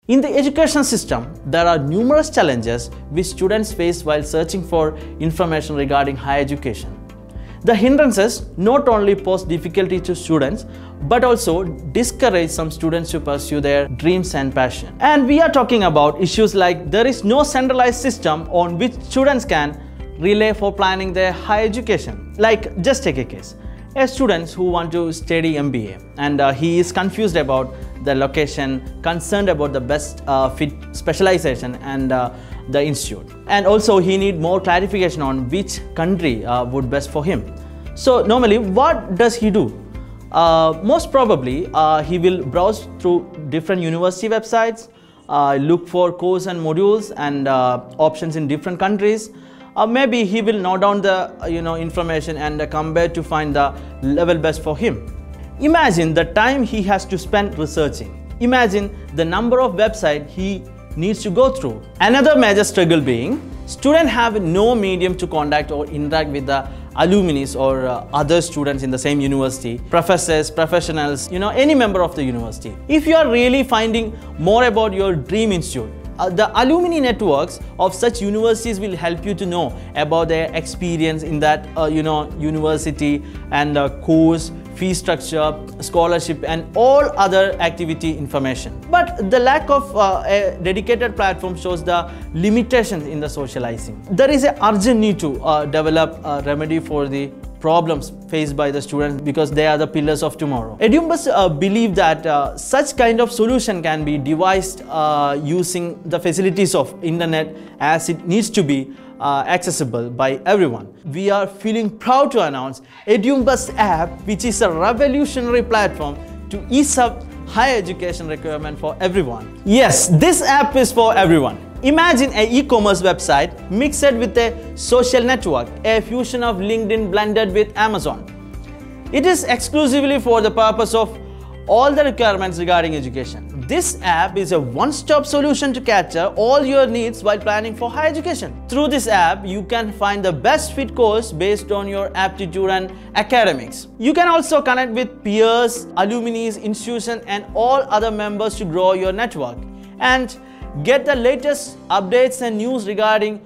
In the education system, there are numerous challenges which students face while searching for information regarding higher education. The hindrances not only pose difficulty to students, but also discourage some students to pursue their dreams and passion. And we are talking about issues like there is no centralized system on which students can rely for planning their higher education. Like, just take a case. A student who wants to study MBA and he is confused about the location, concerned about the best fit specialization and the institute. And also he need more clarification on which country would best for him. So normally what does he do? Most probably he will browse through different university websites, look for course and modules and options in different countries. Maybe he will note down the information and come back to find the level best for him. Imagine the time he has to spend researching. Imagine the number of websites he needs to go through. Another major struggle being, students have no medium to contact or interact with the alumni or other students in the same university, professors, professionals, any member of the university. If you are really finding more about your dream institute, the alumni networks of such universities will help you to know about their experience in that university and course, fee structure, scholarship and all other activity information. But the lack of a dedicated platform shows the limitations in the socializing. There is an urgent need to develop a remedy for the problems faced by the students because they are the pillars of tomorrow. EDUMBUS believe that such kind of solution can be devised using the facilities of internet as it needs to be accessible by everyone. We are feeling proud to announce EDUMBUS app, which is a revolutionary platform to ease up higher education requirement for everyone. Yes, this app is for everyone. Imagine an e-commerce website mixed with a social network, a fusion of LinkedIn blended with Amazon. It is exclusively for the purpose of all the requirements regarding education. This app is a one-stop solution to cater all your needs while planning for higher education. Through this app, you can find the best fit course based on your aptitude and academics. You can also connect with peers, alumni, institutions and all other members to grow your network and get the latest updates and news regarding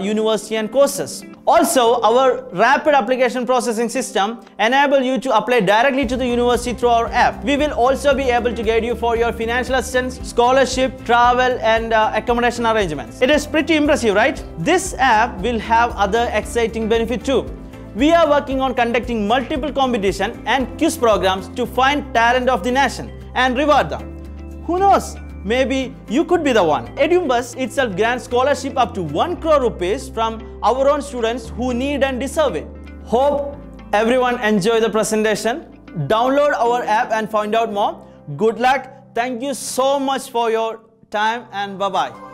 university and courses. Also, our rapid application processing system enables you to apply directly to the university through our app. We will also be able to guide you for your financial assistance, scholarship, travel and accommodation arrangements. It is pretty impressive, right? This app will have other exciting benefits too. We are working on conducting multiple competition and quiz programs to find talent of the nation and reward them. Who knows? Maybe you could be the one. EDUMBUS itself grants scholarship up to 1 crore rupees from our own students who need and deserve it. Hope everyone enjoy the presentation. Download our app and find out more. Good luck. Thank you so much for your time and bye-bye.